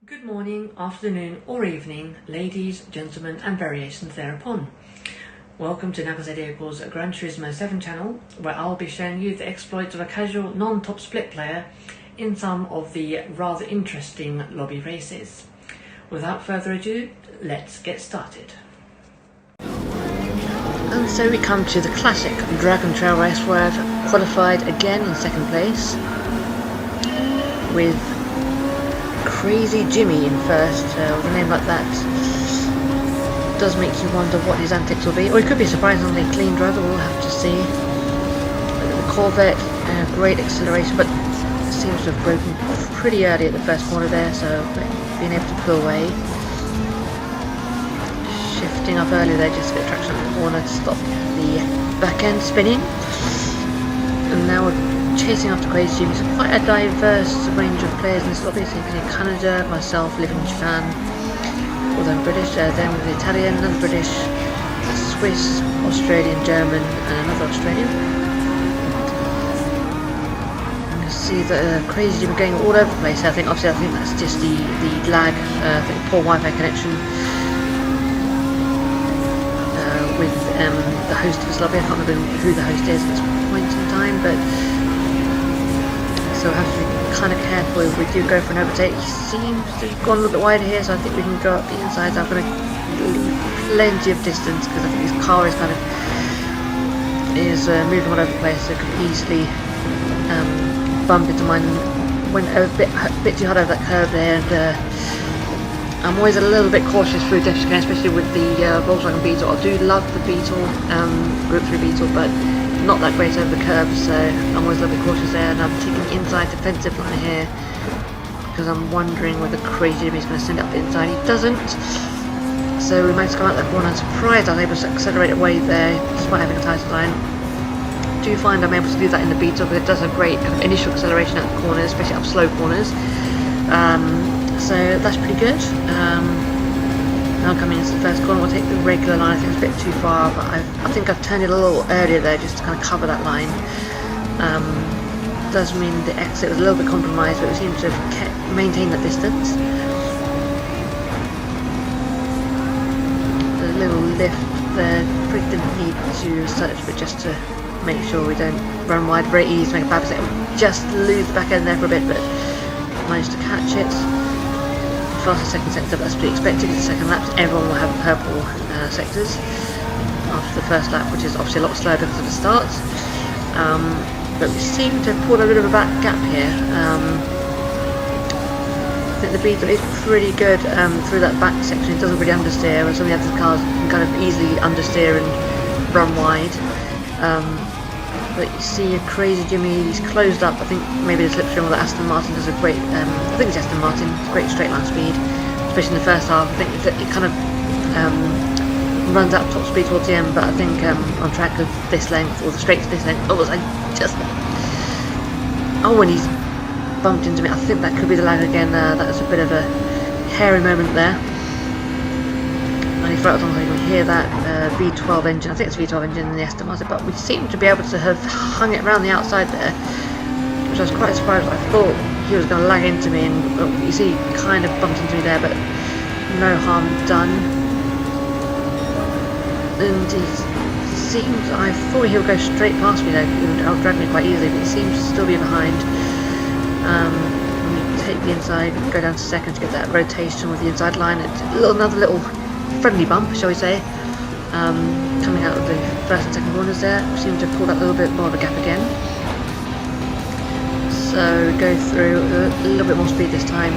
Good morning, afternoon or evening, ladies, gentlemen and variations thereupon. Welcome to Nagase's Gran Turismo 7 channel, where I'll be showing you the exploits of a casual non-top split player in some of the rather interesting lobby races. Without further ado, let's get started. And so we come to the classic Dragon Trail race, where I've qualified again in second place with Crazy Jimmy in first. With a name like that does make you wonder what his antics will be, or he could be a surprisingly clean driver. We'll have to see. The Corvette, great acceleration, but seems to have broken pretty early at the first corner there, so being able to pull away. Shifting up early there, just a bit of traction at the corner to stop the back end spinning. And now we're chasing after Crazy Jimmy. So quite a diverse range of players in this lobby. So you can see Canada, myself, living in Japan, although I'm British, then with the Italian, another British, a Swiss, Australian, German and another Australian. You can see the Crazy Jimmy going all over the place. I think that's just the lag, I think poor Wi-Fi connection with the host of this lobby. I can't remember who the host is at this point in time, but so we have to be kind of careful if we do go for an overtake. He seems to have gone a little bit wider here, so I think we can go up the inside. I'm going to leave plenty of distance because I think his car is moving all over the place, so it could easily bump into mine. Went a bit too hard over that curve there, and I'm always a little bit cautious through Death Chicane, especially with the Volkswagen Beetle. I do love the Beetle, Group 3 Beetle, but not that great over the curb, so I'm always a little bit cautious there. And I'm taking the inside defensive line here because I'm wondering whether Crazy Jimmy is going to send it up the inside. He doesn't, so we managed to come out that corner. I'm surprised I was able to accelerate away there despite having a tighter line. I do find I'm able to do that in the Beetle because it does have great kind of initial acceleration at the corners, especially up slow corners. So that's pretty good. Now coming into the first corner, we'll take the regular line. I think it's a bit too far, but I think I've turned it a little earlier there just to kind of cover that line. Does mean the exit was a little bit compromised, but we seem to have maintained that distance. The little lift there, probably didn't need to search, but just to make sure we don't run wide. Very easy to make a bad mistake. Just lose the back end there for a bit, but managed to catch it. Fastest second sector, but that's to be expected. In the second laps, everyone will have purple sectors after the first lap, which is obviously a lot slower because of the start. But we seem to have pulled a bit of a back gap here. I think the Beetle is pretty good through that back section. It doesn't really understeer, whereas some of the other cars can kind of easily understeer and run wide. But you see a Crazy Jimmy, he's closed up. I think maybe the slipstream or the Aston Martin does a great, I think it's Aston Martin, great straight line speed, especially in the first half. I think it kind of runs up top speed towards the end, but I think on track of this length, or the straight to this length, when he's bumped into me, I think that could be the lag again. That was a bit of a hairy moment there. I don't know if you can hear that V12 engine. I think it's V12 engine in the Aston Martin, but we seem to be able to have hung it around the outside there, which I was quite surprised. I thought he was going to lag into me, and you see he kind of bumped into me there, but no harm done. And he seems, I thought he would go straight past me there, he would outdrag me quite easily, but he seems to still be behind. When you take the inside, go down to second to get that rotation with the inside line. It's another little friendly bump, shall we say, coming out of the first and second corners there. We seem to have pulled up a little bit more of a gap again, so we go through a little bit more speed this time,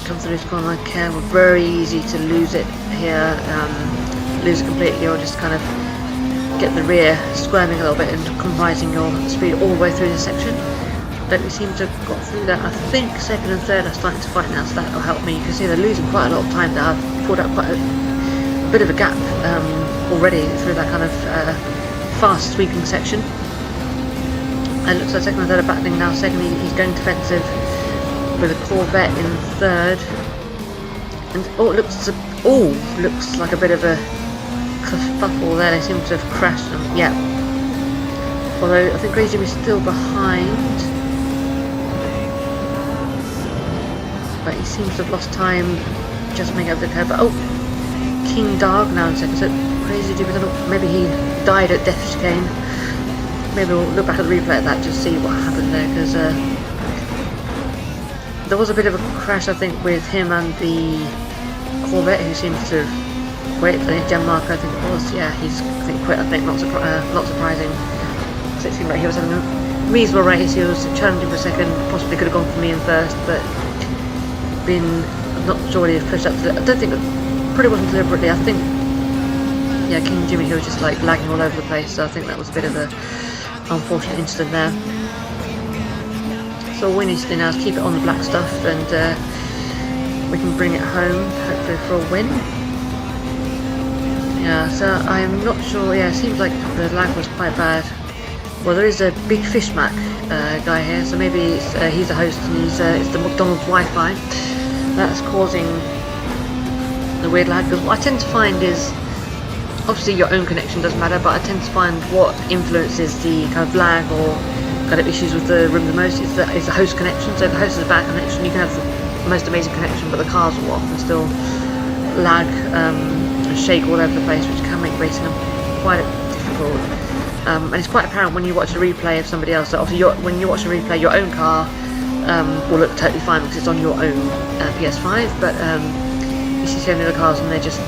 come through this corner like care. We're very easy to lose it here, lose it completely, or just kind of get the rear squirming a little bit and compromising your speed all the way through this section. But we seem to have got through that. I think second and third are starting to fight now, so that will help me. You can see they're losing quite a lot of time there. I've pulled up quite a bit of a gap already through that kind of fast sweeping section. And it looks like second and third are battling now. Second, he's going defensive with a Corvette in third. And it looks like a bit of a kerfuffle there. They seem to have crashed. Yeah. Although I think Crazy Jimmy's still behind. but he seems to have lost time just making up the curve. But oh, King Dark now in second. So Crazy Jimmy, maybe he died at Death Chicane. Maybe we'll look back at the replay of that to see what happened there, because there was a bit of a crash, I think, with him and the Corvette, who seems to have quit. I think Gianmarco, I think it was, yeah, he's quit. I think not surprising. So it seemed like he was having a reasonable race. He was challenging for second, possibly could have gone for me in first, but I'm not sure he was pushed up to I don't think it probably wasn't deliberately. I think, yeah, King Jimmy, he was just like lagging all over the place. So I think that was a bit of a unfortunate incident there. So all we need to do now is keep it on the black stuff, and we can bring it home, hopefully for a win. Yeah, so I'm not sure. Yeah, it seems like the lag was quite bad. Well, there is a Big Fish Mac guy here, so maybe he's a host and it's the McDonald's Wi-Fi that's causing the weird lag. Because what I tend to find is, obviously your own connection does matter, but I tend to find what influences the kind of lag or kind of issues with the room the most is the host connection. So if the host has a bad connection, you can have the most amazing connection, but the cars will often still lag and shake all over the place, which can make racing quite difficult. And it's quite apparent when you watch a replay of somebody else. So obviously when you watch a replay, your own car will look totally fine because it's on your own PS5, but you see so many other cars and they're just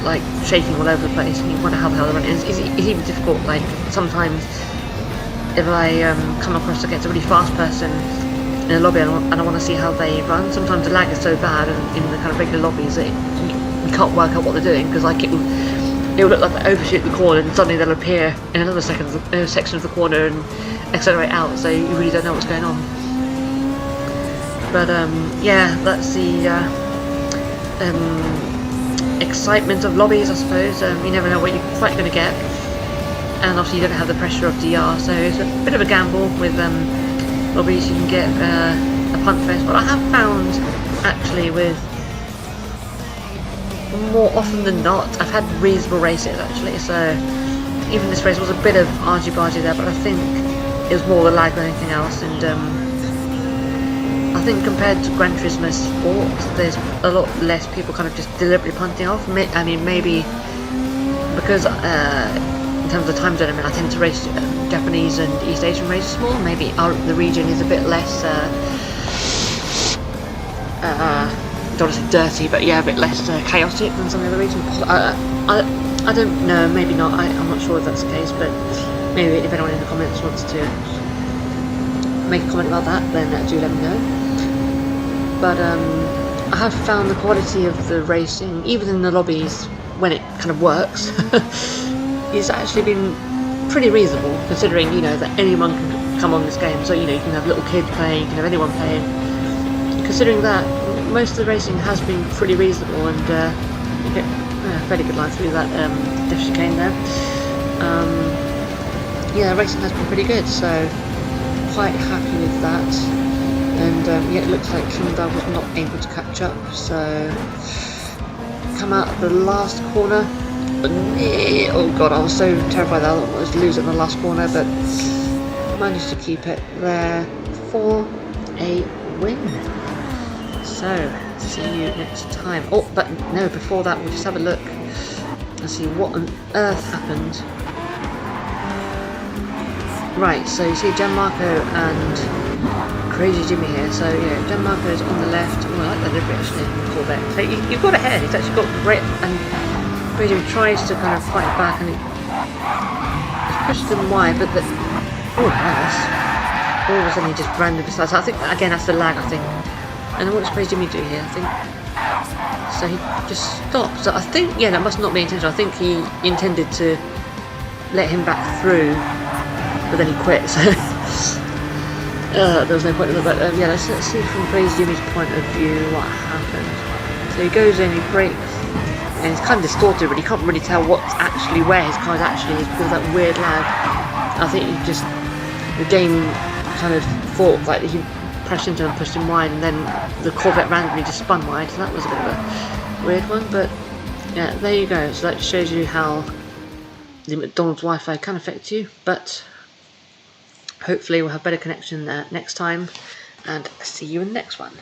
like shaking all over the place, and you wonder how the hell they're running. It's even difficult, like sometimes if I come across against a really fast person in a lobby and I want to see how they run, sometimes the lag is so bad in the kind of regular lobbies that you can't work out what they're doing, because like it will look like they overshoot the corner and suddenly they'll appear in another section of the corner and accelerate out, so you really don't know what's going on. But yeah, that's the excitement of lobbies, I suppose. You never know what you're quite going to get, and obviously you don't have the pressure of DR, so it's a bit of a gamble with lobbies. You can get a punt fest, but I have found actually with more often than not I've had reasonable races actually, so even this race was a bit of argy-bargy there, but I think it was more the lag than anything else. And I think compared to Gran Turismo Sport, there's a lot less people kind of just deliberately punting off. I mean, maybe because in terms of time zone, I tend to race Japanese and East Asian races more. Maybe the region is a bit less don't want to say dirty, but yeah, a bit less chaotic than some of the other regions. I don't know, maybe not. I'm not sure if that's the case, but maybe if anyone in the comments wants to make a comment about that, then do let me know. But I have found the quality of the racing, even in the lobbies, when it kind of works, it's actually been pretty reasonable, considering, you know, that anyone can come on this game. So, you know, you can have little kids playing, you can have anyone playing. Considering that, most of the racing has been pretty reasonable, and you get a fairly good line through that Death Chicane there. Yeah, racing has been pretty good, so quite happy with that. And yeah, it looks like King Dog was not able to catch up, so come out the last corner. Oh god, I was so terrified that I was losing the last corner, but managed to keep it there for a win. So, see you next time. Oh, but no, before that, we'll just have a look and see what on earth happened. Right, so you see Gianmarco and Crazy Jimmy here. So, yeah, Gianmarco's on the left. Oh, I like that livery actually, Corvette. So you've got ahead, he's actually got great, and Crazy Jimmy tries to kind of fight back, and he's pushed them wide, but the. Oh, nice. All of a sudden he just randomly decides. I think, again, that's the lag, I think. And then what does Crazy Jimmy do here? I think so. He just stops. So I think, yeah, that must not be intentional. I think he intended to let him back through, but then he quit. So there was no point in it. But yeah, let's see from Crazy Jimmy's point of view what happened. So he goes in, he brakes, and it's kind of distorted. But you can't really tell what's actually where his car actually is because of that weird lag. I think the game kind of thought like he crashed into him and pushed him wide, and then the Corvette randomly just spun wide, so that was a bit of a weird one. But yeah, there you go. So that shows you how the McDonald's Wi-Fi can affect you, but hopefully we'll have better connection next time, and see you in the next one.